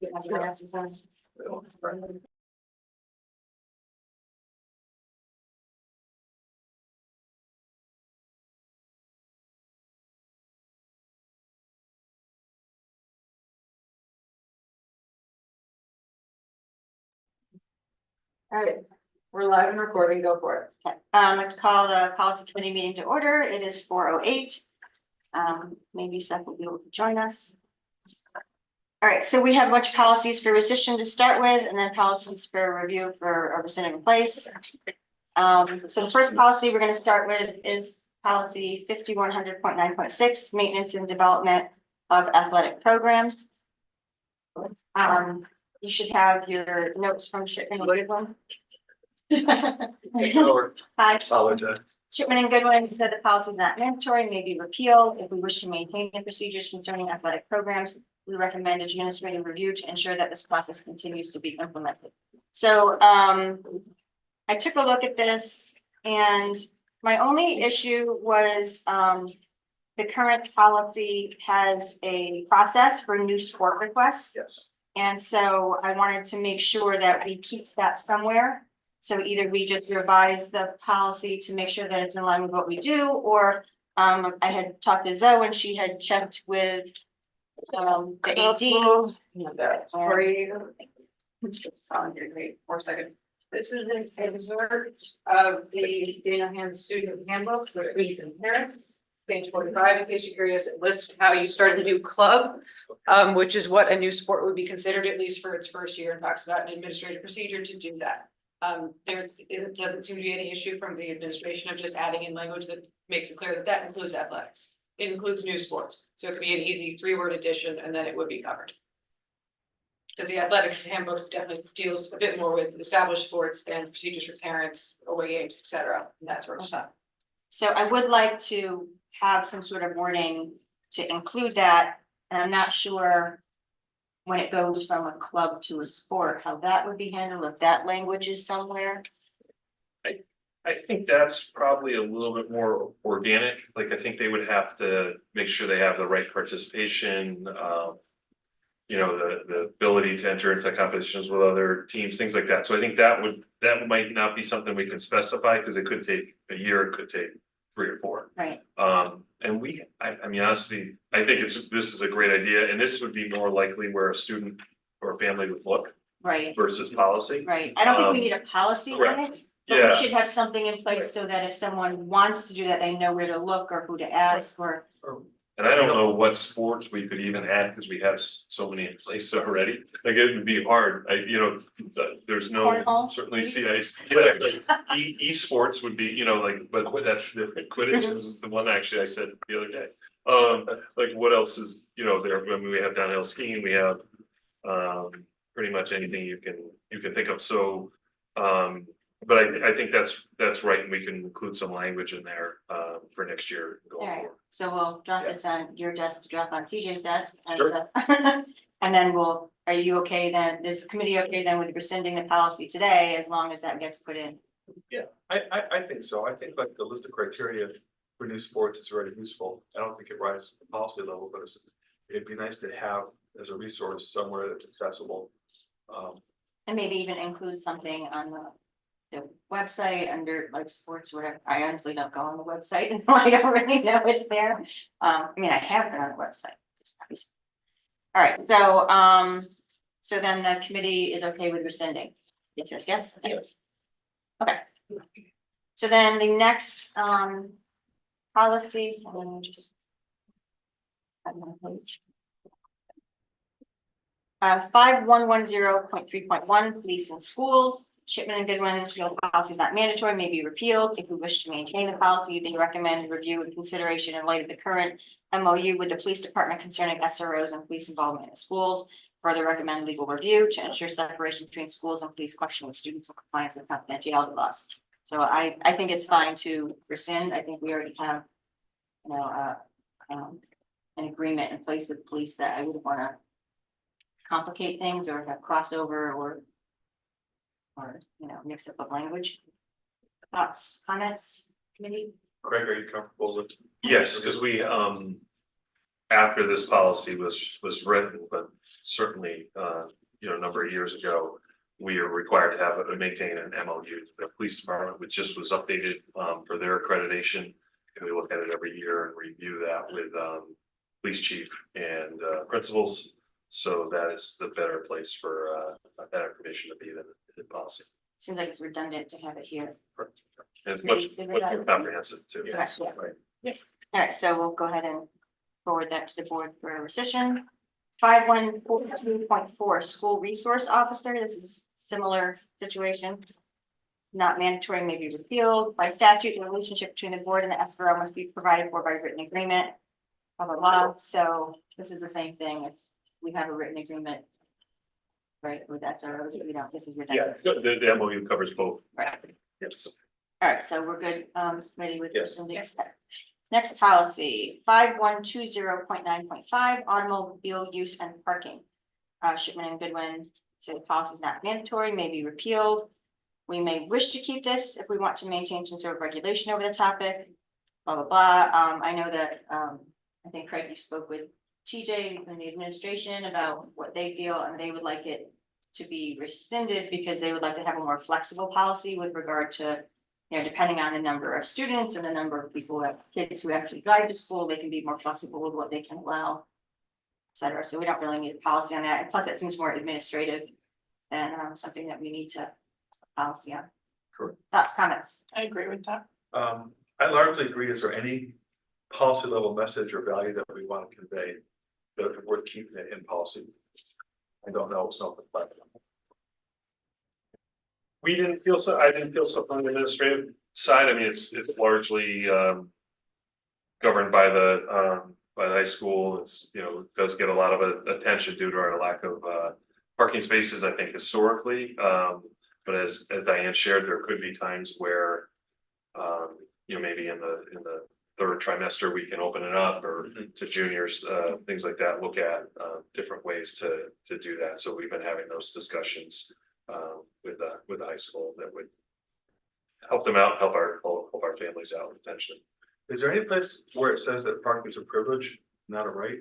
All right, we're live and recording, go for it. Okay. I'd like to call the policy committee meeting to order. It is 4:08. Maybe Seth will be able to join us. All right, so we have a bunch of policies for rescission to start with, and then policies for review for rescinding in place. So the first policy we're going to start with is policy 5100.9.6, maintenance and development of athletic programs. You should have your notes from Shipman and Goodwin. Hi. Shipman and Goodwin said the policy is not mandatory, may be repealed. If we wish to maintain the procedures concerning athletic programs, we recommend administrative review to ensure that this process continues to be implemented. So I took a look at this, and my only issue was the current policy has a process for new sport requests. Yes. And so I wanted to make sure that we keep that somewhere. So either we just revise the policy to make sure that it's in line with what we do, or I had talked to Zoe and she had checked with the AD. Sorry. Wait 4 seconds. This is an excerpt of the Dana Hand Student Handbook for tweens and parents. Page 45, in case you're curious, it lists how you start a new club, which is what a new sport would be considered, at least for its first year, and talks about an administrative procedure to do that. There doesn't seem to be any issue from the administration of just adding in language that makes it clear that that includes athletics. It includes new sports, so it could be an easy 3-word addition, and then it would be covered. Because the athletic handbooks definitely deals a bit more with established sports and procedures for parents, away games, etc., and that sort of stuff. So I would like to have some sort of wording to include that, and I'm not sure when it goes from a club to a sport, how that would be handled, if that language is somewhere. I think that's probably a little bit more organic, like I think they would have to make sure they have the right participation. You know, the ability to enter into competitions with other teams, things like that. So I think that might not be something we can specify, because it could take a year, it could take 3 or 4. Right. And I mean, honestly, I think this is a great idea, and this would be more likely where a student or a family would look Right, versus policy. right. I don't think we need a policy on correct. it, but we should have something in place so that if someone wants to do that, they know where to look or who to ask or. And I don't know what sports we could even add, because we have so many in place already. Like, it would be hard. There's no, Cornhole? certainly CIC, yeah, esports would be, like, but that's different. Quidditch is the one actually I said the other day. Like, what else is, there? I mean, we have downhill skiing, we have pretty much anything you can think of. So but I think that's right, and we can include some language in there for next year going Alright, forward. so we'll drop this on your desk to drop on TJ's desk. And, Sure. and then are you okay then, is the committee okay then with rescinding the policy today, as long as that gets put in? Yeah, I think so. I think like the list of criteria for new sports is already useful. I don't think it rises to the policy level, but it'd be nice to have as a resource somewhere that's accessible. And maybe even include something on the website under like sports, whatever. I honestly don't go on the website, and I don't really know it's there. I mean, I have been on the website. All right, so then the committee is okay with rescinding. Yes. Yes. Okay. So then the next policy, let me just. 5110.3.1, police and schools. Shipman and Goodwin, the policy is not mandatory, may be repealed. If we wish to maintain the policy, they recommend review and consideration in light of the current MOU with the police department concerning SROs and police involvement in schools. Further recommend legal review to ensure separation between schools and police questioning students in compliance with confidentiality laws. So I think it's fine to rescind. I think we already have, an agreement in place with police that I wouldn't want to complicate things or have crossover or mix up of language. Thoughts, comments, committee? Craig, are you comfortable with? Yes, because I after this policy was written, but certainly, a number of years ago, we are required to have and maintain an MOU. The police department, which just was updated, for their accreditation. And we look at it every year and review that with, police chief and, principals. So that is the better place for, that information to be than the policy. Seems like it's redundant to have it here. And it's much, Maybe much more comprehensive too. Correct, yeah. Right. All right, so we'll go ahead and forward that to the board for a rescission. 5142.4, school resource officer, this is similar situation. Not mandatory, may be repealed. By statute, the relationship between the board and the SRO must be provided for by written agreement. Blah, blah, blah, so this is the same thing, we have a written agreement. Right, with SROs, we don't, this is Yeah, redundant. the MOU covers both. Right. Yes. All right, so we're good, ready with Yes. rescinding? Yes. Next policy, 5120.9.5, automobile use and parking. Shipman and Goodwin say the policy is not mandatory, may be repealed. We may wish to keep this if we want to maintain some sort of regulation over the topic. Blah, blah, blah. I know that, I think Craig, you spoke with TJ and the administration about what they feel, and they would like it to be rescinded because they would like to have a more flexible policy with regard to, depending on the number of students and the number of people kids who actually drive to school, they can be more flexible with what they can allow, et cetera. So we don't really need a policy on that. And plus, it seems more administrative than something that we need to policy on. Correct. Thoughts, comments? I agree with that. I largely agree. Is there any policy level message or value that we want to convey that is worth keeping it in policy? I don't know. It's not the platform. I didn't feel so from the administrative side. I mean, it's largely, governed by the high school. It's, it does get a lot of attention due to our lack of, parking spaces, I think historically. But as Diane shared, there could be times where, maybe in the third trimester, we can open it up or to juniors, things like that, look at, different ways to do that. So we've been having those discussions, with the high school that would help them out, help our families out potentially. Is there any place where it says that parking is a privilege, not a right?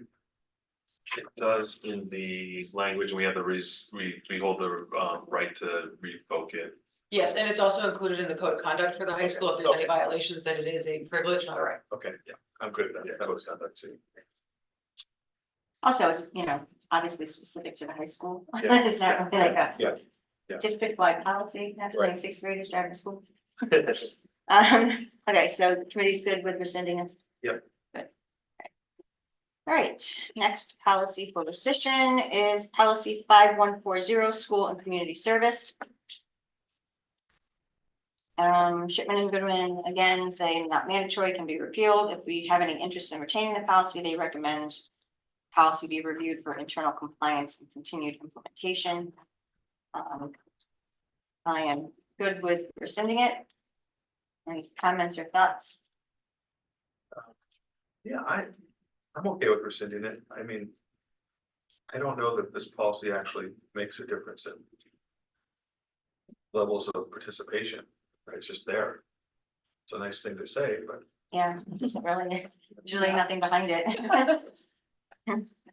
It does in the language, we have we hold the, right to revoke it. Yes, and it's also included in the code of conduct for the high school. If there's any violations, that it is a privilege, not a right. Okay, yeah, I'm good at that. Yeah, That was conduct too. Also, it's, obviously specific to the high school. Yeah. It's not really like a Yeah. Yeah. district-wide policy, that's why Right. sixth graders driving to school. Okay, so the committee's good with rescinding this? Yep. Good. Okay. All right, next policy for rescission is policy 5140, school and community service. Shipman and Goodwin, again, say not mandatory, can be repealed. If we have any interest in retaining the policy, they recommend policy be reviewed for internal compliance and continued implementation. I am good with rescinding it. Any comments or thoughts? Yeah, I'm okay with rescinding it. I mean, I don't know that this policy actually makes a difference in levels of participation. Right? It's just there. It's a nice thing to say, but Yeah, there's really nothing behind it.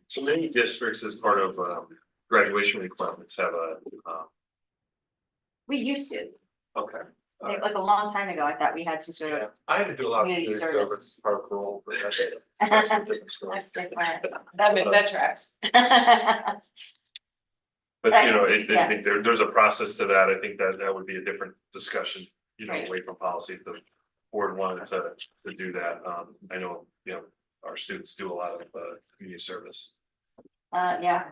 So many districts as part of, graduation requirements have a, We used to, okay. like a long time ago, I thought we had some sort yeah, I had to do a lot of Community community service. service part of the role, but that's a of. different story. That's different. That tracks. But Right, I think there's a process to that. I think that would be a different discussion, Right. away from policy. If the board wanted to do that. I know, our students do a lot of community service. Yeah,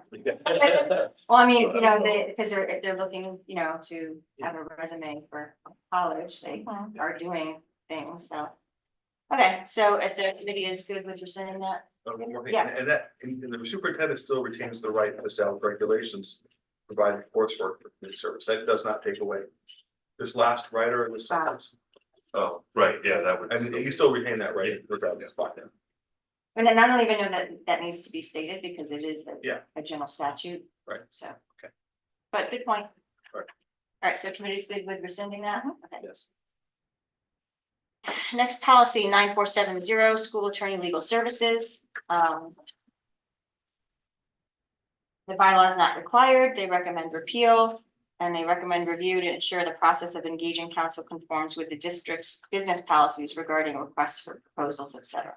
well, I mean, because if they're looking, to have a resume for college, they are doing things, so. Okay, so if the committee is good with rescinding that, One more thing, Yeah. and the superintendent still retains the right to establish regulations providing coursework for community service. That does not take away this last writer in this sentence. Oh, right, yeah, that would. I mean, you still retain that right regardless. and then I don't even know that that needs to be stated because it is Yeah. a general statute. Right. So. Okay. But good point. Right. All right, so committee's good with rescinding that? Okay. Yes. Next policy 9470, school attorney legal services. The bylaw is not required. They recommend repeal. And they recommend review to ensure the process of engaging council conforms with the district's business policies regarding requests for proposals, et cetera.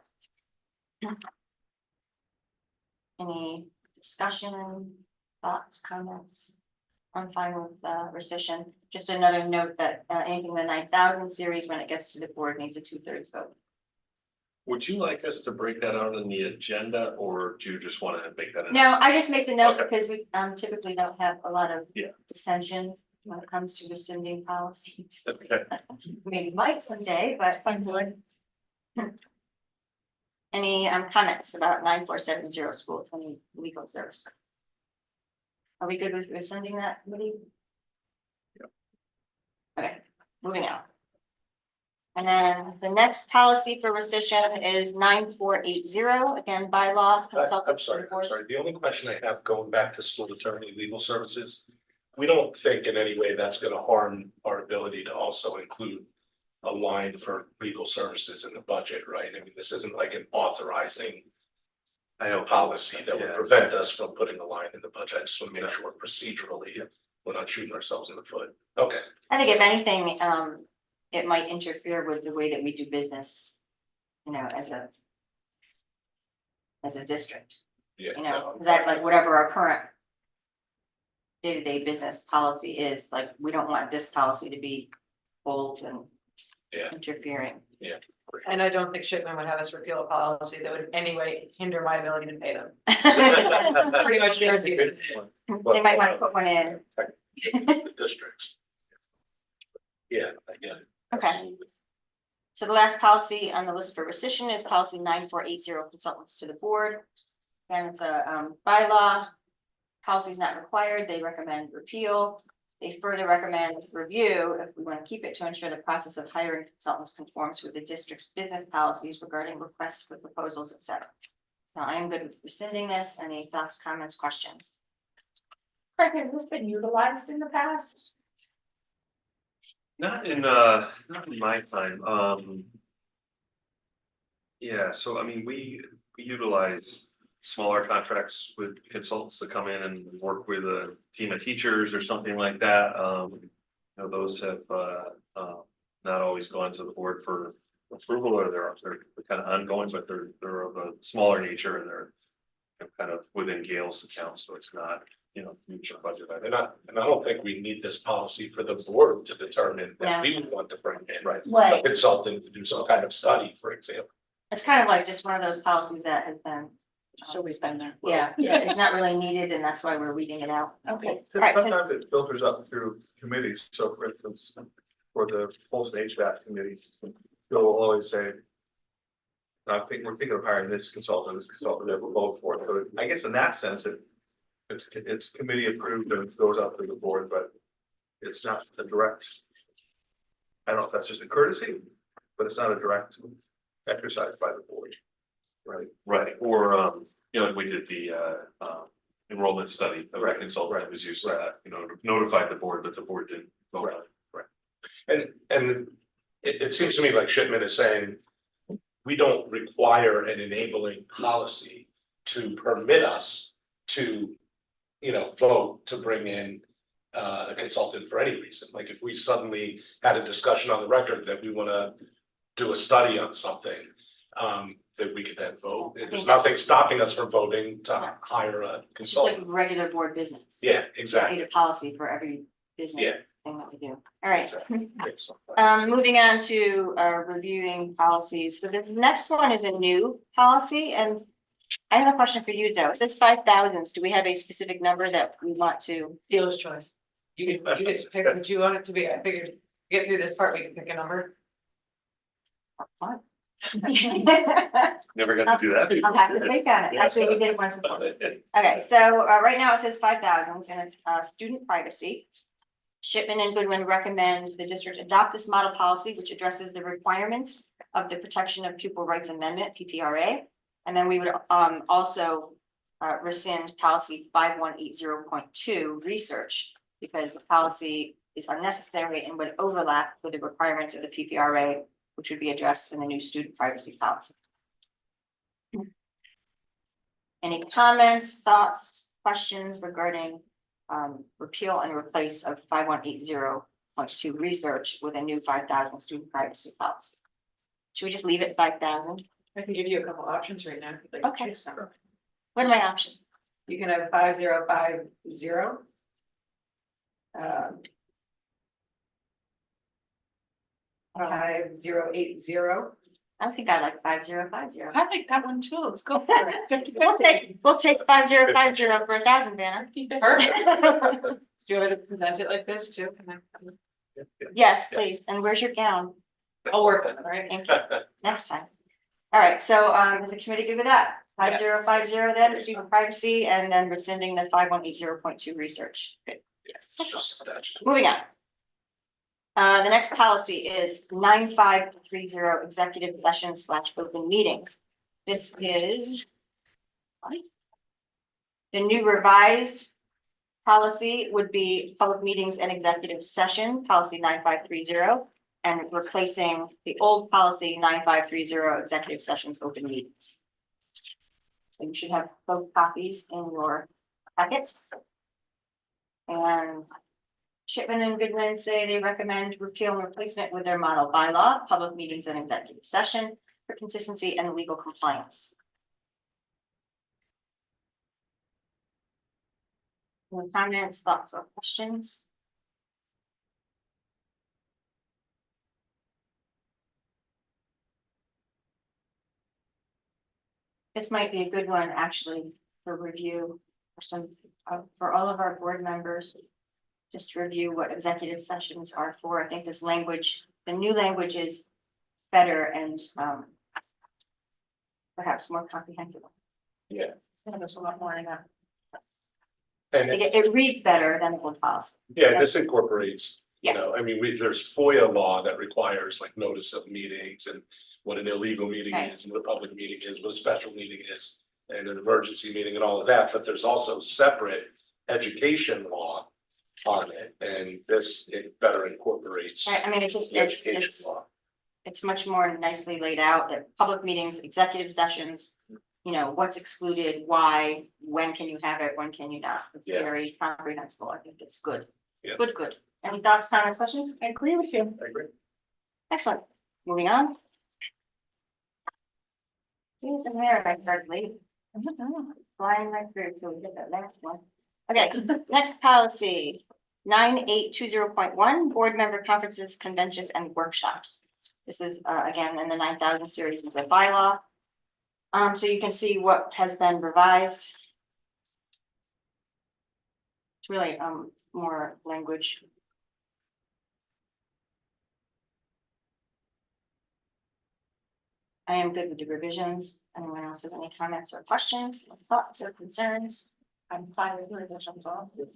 Any discussion, thoughts, comments? I'm fine with rescission. Just another note that anything in the 9,000 series, when it gets to the board, needs a 2/3 vote. Would you like us to break that out in the agenda, or do you just want to make that? No, I just make the note Okay. because we typically don't have a lot of Yeah. dissension when it comes to rescinding policies. Okay. Maybe might someday, but. Any comments about 9470 school attorney legal service? Are we good with rescinding that, Woody? Okay, moving on. And then the next policy for rescission is 9480, again, bylaw. I'm consultant sorry, board. The only question I have going back to school attorney legal services. We don't think in any way that's gonna harm our ability to also include a line for legal services in the budget, right? I mean, this isn't like an authorizing I know. policy that would Yeah. prevent us from putting a line in the budget. I just want to make sure procedurally, we're not shooting ourselves in the foot. Okay. I think if anything, it might interfere with the way that we do business, you know, as a district, Yeah. you know, 'cause that like whatever our current day-to-day business policy is, like, we don't want this policy to be bold and Yeah. interfering. And I don't think Shipman would have us repeal a policy that would in any way hinder my ability to pay them. Pretty much guaranteed. They might want to put one in. The districts. Yeah, I get it. Okay. Absolutely. So the last policy on the list for rescission is policy 9480, consultants to the board. And it's a bylaw. Policy is not required. They recommend repeal. They further recommend review if we want to keep it to ensure the process of hiring consultants conforms with the district's business policies regarding requests for proposals, et cetera. Now, I am good with rescinding this. Any thoughts, comments, questions? Craig, has this been utilized in the past? Not in my time, yeah, so I mean, we utilize smaller contracts with consultants to come in and work with a team of teachers or something like that. You know, those have not always gone to the board for approval, or they're kind of ongoing, but they're of a smaller nature, and they're kind of within Gail's account, so it's not, you know, huge budget. And I don't think we need this policy for the board to determine that we would want to bring in, right? A Right. consultant to do some kind of study, for example. It's kind of like just one of those policies that has been, It's always been there. yeah, it's not really needed, and that's why we're reading it out. Okay. Right, so- Sometimes it filters up through committees, so for instance, for the Polson HVAC committee, they'll always say. I think we're thinking of hiring this consultant, that will vote for it, so I guess in that sense, it's committee approved and it goes out to the board, but. It's not a direct. I don't know if that's just a courtesy, but it's not a direct exercise by the board. Right, Right, or, you know, like we did the enrollment study, the Right, consultant that was used to that, you know, notified the board, but the board didn't vote on it. And it seems to me like Shipman is saying, we don't require an enabling policy to permit us to, you know, vote to bring in a consultant for any reason. Like if we suddenly had a discussion on the record that we want to do a study on something, that we could then vote. I think There's that's- nothing stopping us from voting to Yeah. hire a Just like consultant. regular board business. Yeah, exactly. Need a policy for every business Yeah. thing that we do. All right. Exactly. Moving on to reviewing policies. So the next one is a new policy, and I have a question for you, Zoe. It says 5,000s. Do we have a specific number that we want to? Dealer's choice. You get to pick what you want it to be. I figured, get through this part, we can pick a number. Never got to do that. I'll have to think on it. Actually, we did it once before. Okay, so right now it says 5,000s and it's student privacy. Shipman and Goodwin recommend the district adopt this model policy, which addresses the requirements of the Protection of Pupil Rights Amendment, PPRA. And then we would also rescind policy 5180.2 research, because the policy is unnecessary and would overlap with the requirements of the PPRA, which would be addressed in the new student privacy policy. Any comments, thoughts, questions regarding repeal and replace of 5180.2 research with a new 5,000 student privacy policy. Should we just leave it 5,000? I can give you a couple options right now. if you'd like to Okay. choose some. What are my options? You can have 5050. Um, 5080. I think I like 5050. I like that one too, let's go for it. We'll take 5050 for 1,000, Banner. Perfect. Do you want me to present it like this too? Can Yes, please. And where's your gown? I'll work on it, all right? Thank you. Next time. All right, so is the committee good with that? 5050 then, student privacy, and then rescinding the 5180.2 research. Good. Yes. Just statute. Moving on. The next policy is 9530 executive session / open meetings. This is the new revised policy would be public meetings and executive session, policy 9530, and replacing the old policy 9530 executive sessions, open meetings. So you should have both copies in your packets. And Shipman and Goodwin say they recommend repeal and replacement with their model bylaw, public meetings and executive session for consistency and legal compliance. Any comments, thoughts, or questions? This might be a good one, actually, for review for some, for all of our board members. Just to review what executive sessions are for. I think this language, the new language is better and perhaps more comprehensive. Yeah. There's a lot more in that. And It reads better than the old policy. yeah, this incorporates, Yeah. you know, I mean, there's FOIA law that requires like notice of meetings and what an illegal meeting Right. is, and what a public meeting is, what a special meeting is, and an emergency meeting and all of that, but there's also separate education law on it, and this, it better incorporates Right, I mean, it just, the education law. it's much more nicely laid out that public meetings, executive sessions, you know, what's excluded, why, when can you have it, when can you not? It's Yeah. very comprehensible. I think it's good. Yeah. Good. Any thoughts, comments, questions? I agree with you. I agree. Excellent. Moving on. See, it doesn't matter if I start late. Flying right through till we get that last one. Okay, next policy, 9820.1, board member conferences, conventions, and workshops. This is, again, in the 9000 series is a bylaw. So you can see what has been revised. It's really, more language. I am good with the revisions. Anyone else has any comments or questions, or thoughts or concerns? I'm fine with the revisions also.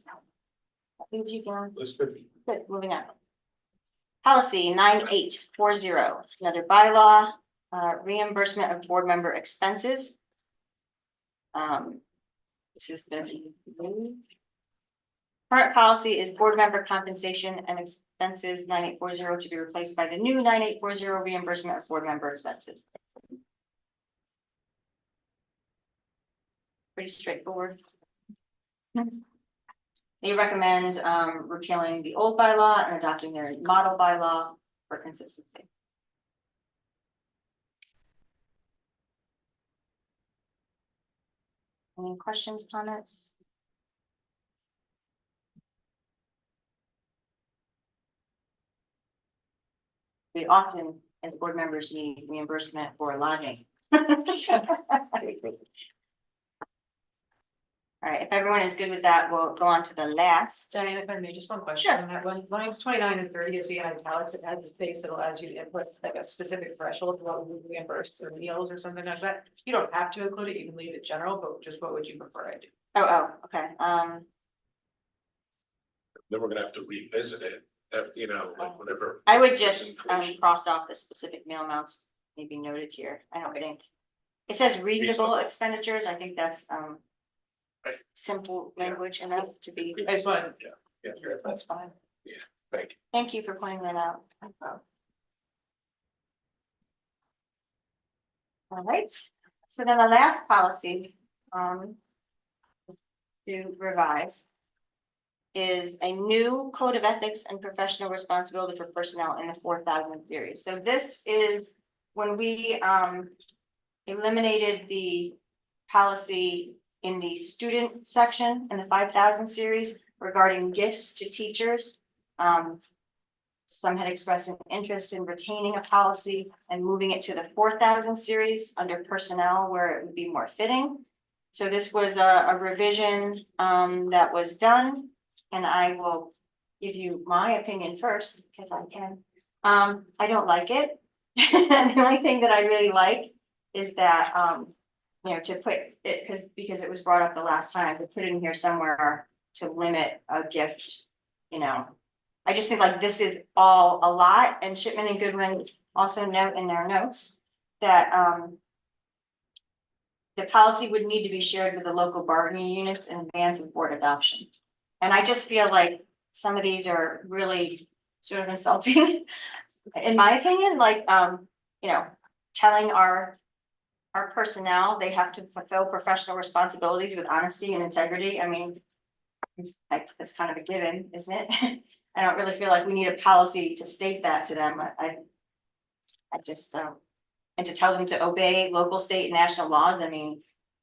Things you can, Looks good. good, moving on. Policy 9840, another bylaw, reimbursement of board member expenses. This is the current policy is board member compensation and expenses 9840 to be replaced by the new 9840 reimbursement of board member expenses. Pretty straightforward. They recommend repealing the old bylaw and adopting their model bylaw for consistency. Any questions, comments? We often, as board members, need reimbursement for lodging. All right, if everyone is good with that, we'll go on to the last. Diane, if I may, just one question Sure. on that one. Lines 29 and 30, you see in italics, it has the space that allows you to input like a specific threshold for what would be reimbursed for meals or something like that. You don't have to include it, you can leave it general, but just what would you prefer I do? Okay, Then we're gonna have to revisit it, you know, like whenever. I would just Increase. cross off the specific meal amounts, maybe noted here. I don't think. It says reasonable expenditures. I think that's simple language enough to be. I just want, Yeah, that's fine. thank you. Thank you for pointing that out. All right, so then the last policy, to revise is a new code of ethics and professional responsibility for personnel in the 4,000 series. So this is when we eliminated the policy in the student section in the 5,000 series regarding gifts to teachers. Some had expressed an interest in retaining a policy and moving it to the 4,000 series under personnel where it would be more fitting. So this was a revision that was done, and I will give you my opinion first because I can. I don't like it. The only thing that I really like is that to put it because it was brought up the last time, to put it in here somewhere to limit a gift, I just think like this is all a lot, and Shipman and Goodwin also note in their notes that the policy would need to be shared with the local bargaining units in advance of board adoption. And I just feel like some of these are really sort of insulting, in my opinion, like, telling our personnel they have to fulfill professional responsibilities with honesty and integrity. I mean, like, that's kind of a given, isn't it? I don't really feel like we need a policy to state that to them. I just, and to tell them to obey local, state, and national laws, I mean,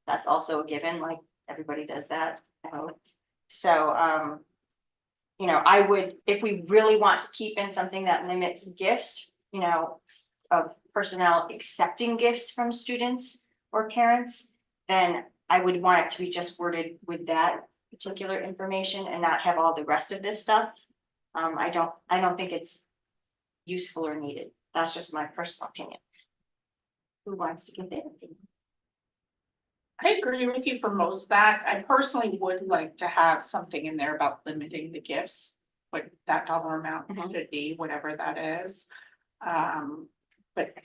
that's also a given, like, everybody does that, I hope. So, I would, if we really want to keep in something that limits gifts, of personnel accepting gifts from students or parents, then I would want it to be just worded with that particular information and not have all the rest of this stuff. I don't think it's useful or needed. That's just my personal opinion. Who wants to give their opinion? I agree with you for most of that. I personally would like to have something in there about limiting the gifts. What that dollar amount should be, whatever that is. But,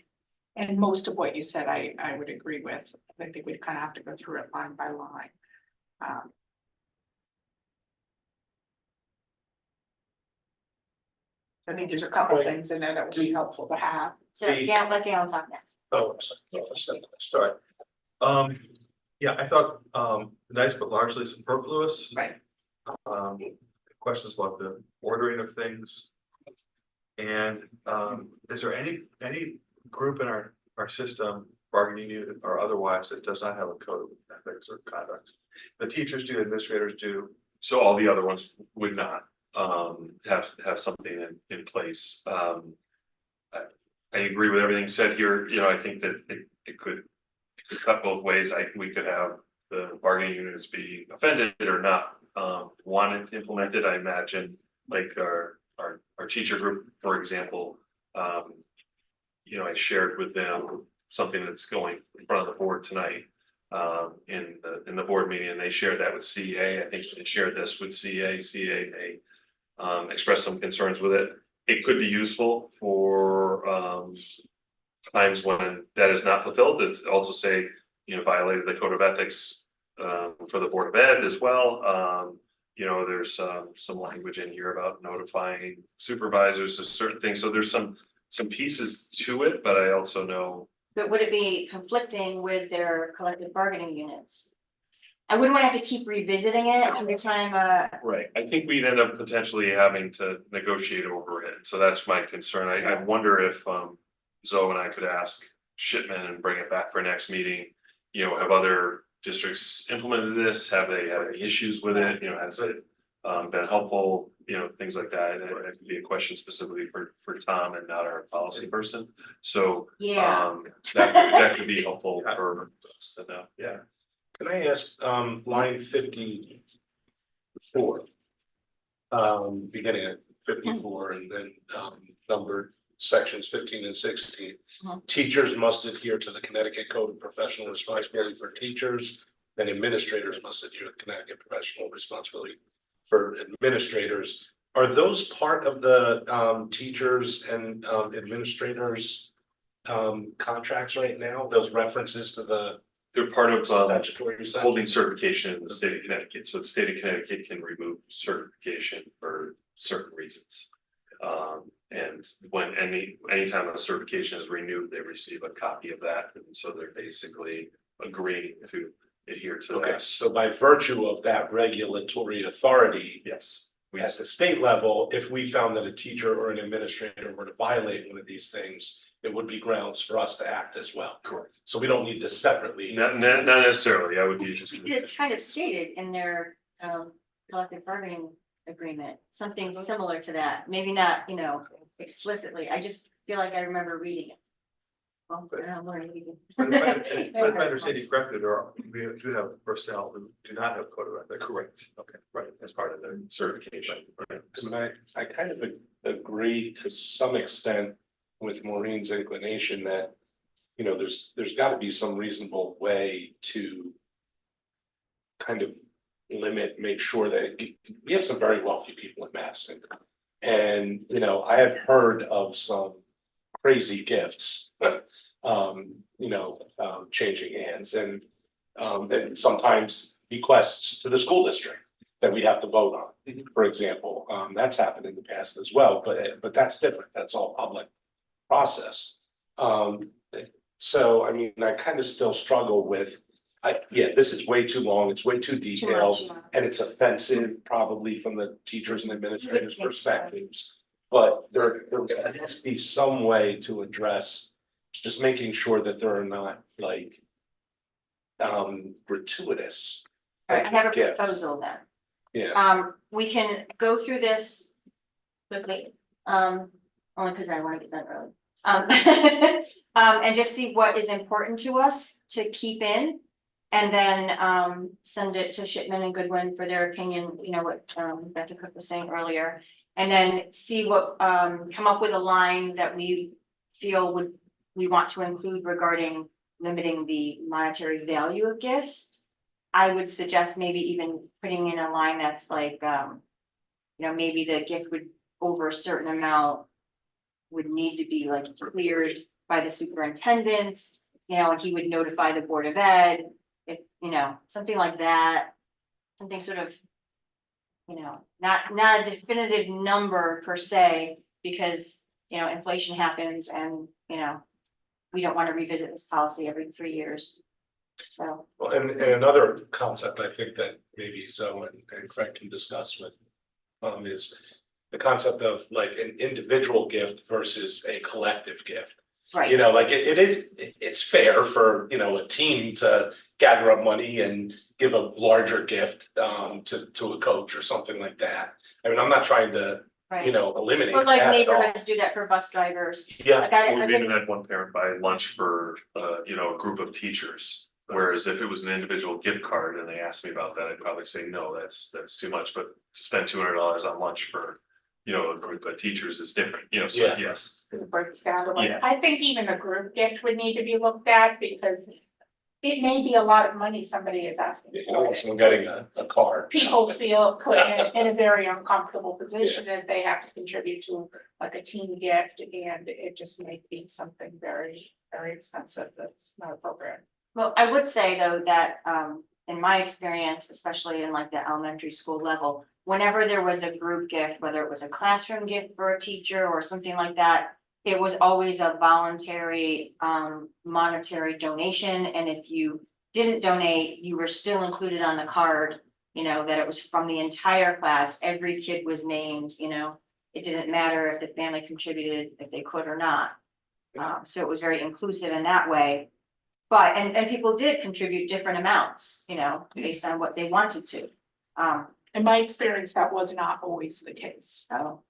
and most of what you said, I would agree with. I think we'd kind of have to go through it line by line. I think there's a couple Right. things in there that would be helpful to have. So, yeah, let Gail talk next. Oh, sorry. Sorry. Yeah, I thought, nice, but largely superfluous. Right. Questions about the ordering of things. And, is there any group in our system, bargaining unit or otherwise, that does not have a code of ethics or conduct? The teachers do, administrators do. So all the other ones would not have something in place. I agree with everything said here. I think that it could cut both ways. We could have the bargaining units be offended or not want it implemented. I imagine like our teacher group, for example, I shared with them something that's going in front of the board tonight in the board meeting, and they shared that with CA. I think they shared this with CA. They expressed some concerns with it. It could be useful for times when that is not fulfilled. It's also say, violated the code of ethics for the Board of Ed as well. There's some language in here about notifying supervisors of certain things. So there's some pieces to it, but I also know. But would it be conflicting with their collective bargaining units? I wouldn't want to have to keep revisiting it every time, Right, I think we'd end up potentially having to negotiate over it, so that's my concern. I wonder if Zoe and I could ask Shipman and bring it back for next meeting. Have other districts implemented this? Have they had any issues with it? Has it been helpful? Things like that. That could be a question specifically for Tom and not our policy person. So yeah. that could be helpful for us to know. Yeah. Can I ask, line 54? Beginning at 54 and then, numbered sections 15 and 16. Teachers must adhere to the Connecticut Code of Professional Responsibility for teachers, and administrators must adhere to the Connecticut Professional Responsibility for administrators. Are those part of the, teachers and, administrators, contracts right now? Those references to the They're part of statutory section? holding certification in the state of Connecticut, so the state of Connecticut can remove certification for certain reasons. And when anytime a certification is renewed, they receive a copy of that, and so they're basically agreeing to adhere adhere to Okay, that. so by virtue of that regulatory authority Yes. We, at the state level, if we found that a teacher or an administrator were to violate one of these things, it would be grounds for us to act as well. correct. So we don't need to separately. Not necessarily, I would be just. It's kind of stated in their collective bargaining agreement, something similar to that, maybe not, you know, explicitly, I just feel like I remember reading it. Well, I don't know, maybe. But if I understand you correctly, we do have personnel who do not have code of ethics. Correct. Okay, right, as part of the certification, right? And I kind of agree to some extent with Maureen's inclination that, you know, there's gotta be some reasonable way to kind of limit, make sure that we have some very wealthy people in Madison. And, you know, I have heard of some crazy gifts, changing hands and sometimes bequests to the school district that we have to vote on, for example. That's happened in the past as well, but that's different. That's all public process. So, I mean, I kind of still struggle with, this is way too long. It's way too It's too detailed. much, And it's offensive probably from the teachers and administrators' think so. perspectives. But there must be some way to address just making sure that there are not like gratuitous. All right, I have a gifts. proposal then. Yeah, We can go through this quickly, only because I want to get done early. And just see what is important to us to keep in. And then send it to Shipman and Goodwin for their opinion, you know, what Dr. Cook was saying earlier. And then see what, come up with a line that we feel we want to include regarding limiting the monetary value of gifts. I would suggest maybe even putting in a line that's like, maybe the gift would over a certain amount would need to be like cleared by the superintendent, and he would notify the Board of Ed, if, something like that. Something sort of, not a definitive number per se, because, inflation happens and, we don't want to revisit this policy every 3 years. So, well, and another concept I think that maybe Zoe and Craig can discuss with is the concept of like an individual gift versus a collective gift. right. Like it's fair for, a team to gather up money and give a larger gift to a coach or something like that. I mean, I'm not trying to, Right. Eliminate Or like that at all. neighborhoods do that for bus drivers. Yeah, Like I We've think, even had one parent buy lunch for, a group of teachers. Whereas if it was an individual gift card and they asked me about that, I'd probably say, no, that's too much, but to spend $200 on lunch for, a group of teachers is different, so Yeah. yes. Because it breaks down to less. Yeah. I think even a group gift would need to be looked at because it may be a lot of money somebody is asking for. someone getting a card. People feel put in a very uncomfortable position if they have to contribute to like a team gift and it just may be something very, very expensive that's not appropriate. well, I would say though that, in my experience, especially in like the elementary school level, whenever there was a group gift, whether it was a classroom gift for a teacher or something like that, it was always a voluntary, monetary donation, and if you didn't donate, you were still included on the card, that it was from the entire class, every kid was named, it didn't matter if the family contributed, if they could or not. So it was very inclusive in that way. But, and people did contribute different amounts, based on what they wanted to. In my experience, that was not always the case. So.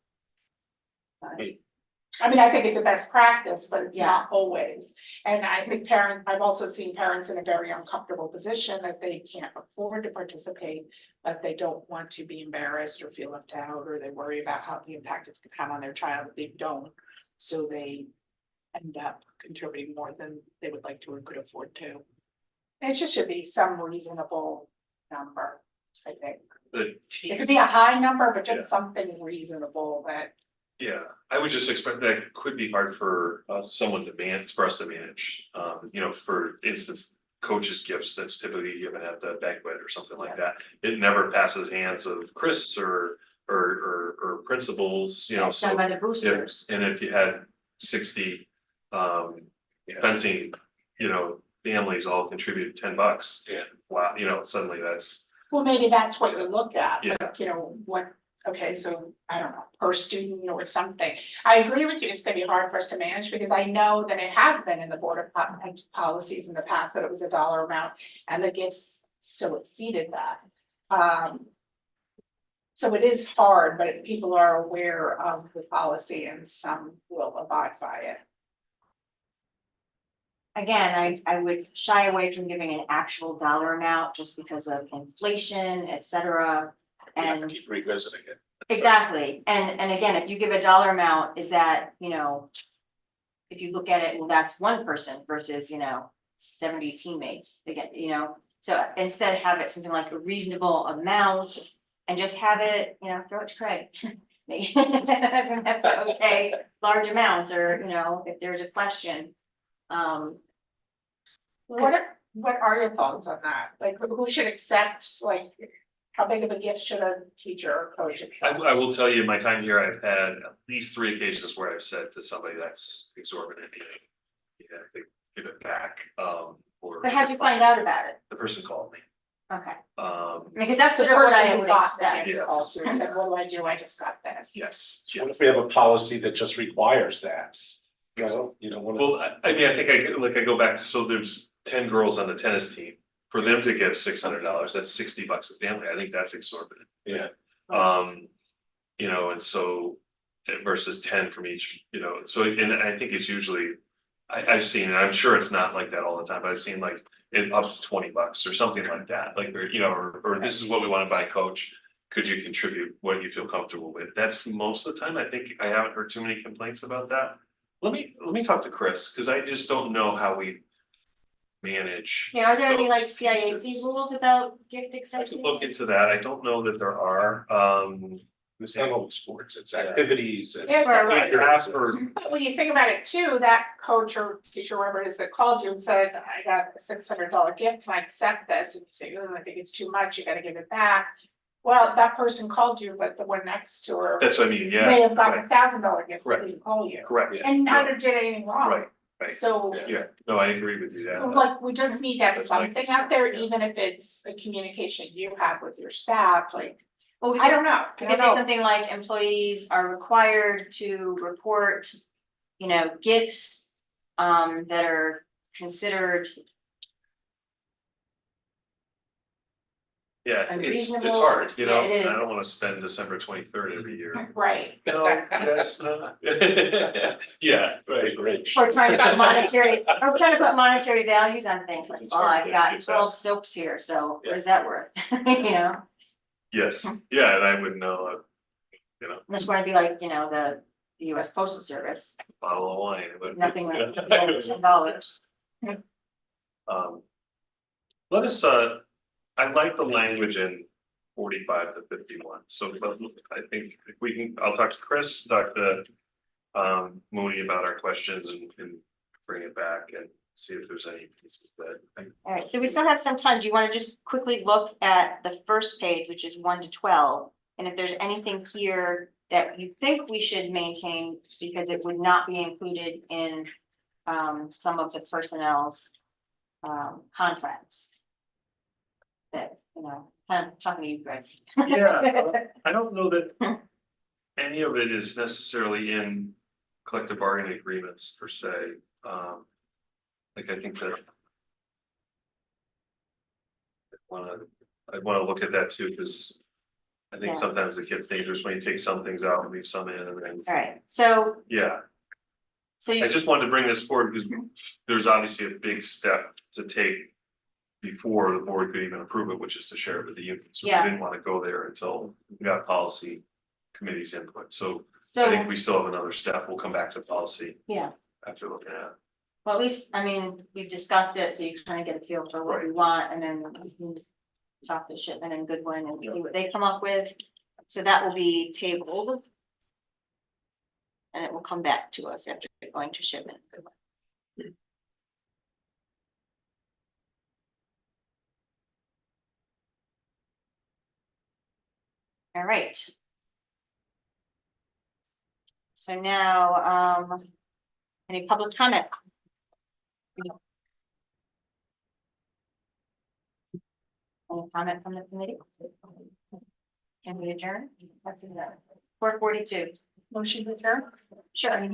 I mean, I think it's a best practice, but it's Yeah. not always. And I think I've also seen parents in a very uncomfortable position that they can't afford to participate, but they don't want to be embarrassed or feel left out, or they worry about how the impact it's gonna have on their child if they don't. So they end up contributing more than they would like to or could afford to. It just should be some reasonable number, I think. The It could teams, be a high number, but Yeah. just something reasonable that. yeah, I would just expect that it could be hard for someone for us to manage. For instance, coaches' gifts that's typically given at the banquet or something like that. It never passes hands of Chris or principals, It's done so. by the boosters. And if you had 60 fencing, families all contribute $10. Yeah. Wow, you know, suddenly that's, Well, maybe that's what you look at, Yeah. like, you know, what, okay, so, I don't know, per student or something. I agree with you, it's gonna be hard for us to manage, because I know that it has been in the board of policies in the past, that it was a dollar amount, and the gifts still exceeded that. So it is hard, but people are aware of the policy and some will abide by it. Again, I would shy away from giving an actual dollar amount just because of inflation, et cetera. You have to And keep revisiting it. exactly, and again, if you give a dollar amount, is that, you know. If you look at it, well, that's one person versus, you know, 70 teammates, again, you know, so instead have it something like a reasonable amount. And just have it, you know, throw it to Craig. Maybe have to okay large amounts, or, you know, if there's a question. What are your thoughts on that? Like, who should accept, like, how big of a gift should a teacher or coach accept? I will tell you, in my time here, I've had at least 3 occasions where I've said to somebody that's exorbitant, you have to give it back, or. But how'd you find out about it? The person called me, Okay, um, because that's The sort of what person I who would got the expect. gift called through and said, what do I do? I just got this. yes. What if we have a policy that just requires that? No, you don't wanna. Well, I mean, I think I go back to, so there's 10 girls on the tennis team. For them to give $600, that's $60 a family. I think that's exorbitant. Yeah. You know, and so versus 10 from each, you know, so, and I think it's usually. I've seen, and I'm sure it's not like that all the time, but I've seen like it up to $20 or something like that, like, or, you know, or this is what we wanna buy, coach. Could you contribute what you feel comfortable with? That's most of the time. I think I haven't heard too many complaints about that. Let me talk to Chris, cause I just don't know how we manage. Yeah, are there any like those CIAC pieces. rules about gift I acceptance? could look into that. I don't know that there are, It's not only sports, it's activities and. Yeah, right. perhaps for, But when you think about it too, that coach or teacher, whoever it is that called you and said, I got a $600 gift, can I accept this? And you say, I think it's too much, you gotta give it back. Well, that person called you, but the one next to her that's what I mean, yeah. may have gotten right, $1,000 gift, but Correct. didn't call you. Correct. And neither did anything wrong. Right, right. So, Yeah, no, I agree with you, so yeah. like, we just need to have That's my something out there, concern, yeah. even if it's a communication you have with your staff, like, Well, we I don't know. We could say something like employees are required to report, you know, gifts that are considered. Yeah, And it's reasonable, hard, you know, yeah, it I is. don't wanna spend December 23rd every year. Right. No, that's not. Yeah, right, Great. Or trying to put monetary, or trying to put monetary values on things, like, It's oh, hard I've to got keep 12 soaps here, so Yeah. what is that worth? You know, Yes, yeah, and I would know a that's going to be like, you know, the US Postal Service, bottle of wine, but. nothing like $10. Let us, I like the language in 45 to 51, so, but I think if we can, I'll talk to Chris, talk to. Mooney about our questions and bring it back and see if there's any pieces that. All right, so we still have some time. Do you want to just quickly look at the first page, which is 1 to 12? And if there's anything here that you think we should maintain, because it would not be included in some of the personnel's contracts. That, you know, kind of talking to you, Greg. Yeah, I don't know that any of it is necessarily in collective bargaining agreements per se. Like, I think that. I wanna look at that too, because I think Yeah. sometimes it gets dangerous when you take some things out and leave some in and then, All right, so yeah. you. I just wanted to bring this forward because there's obviously a big step to take. Before the board could even approve it, which is to share it with the union, so we Yeah. didn't want to go there until we got policy committee's input, so I So, think we still have another step, we'll come back to policy yeah, after looking at it. well, at least, I mean, we've discussed it, so you kind of get a feel for what we want, and then we can talk to Shipman and Goodwin and see what they come up with. So that will be tabled. And it will come back to us after going to Shipman. and Goodwin. All right. So now, any public comment? Any comment from the committee? Can we adjourn? That's 4:42. Motion to adjourn? Sure.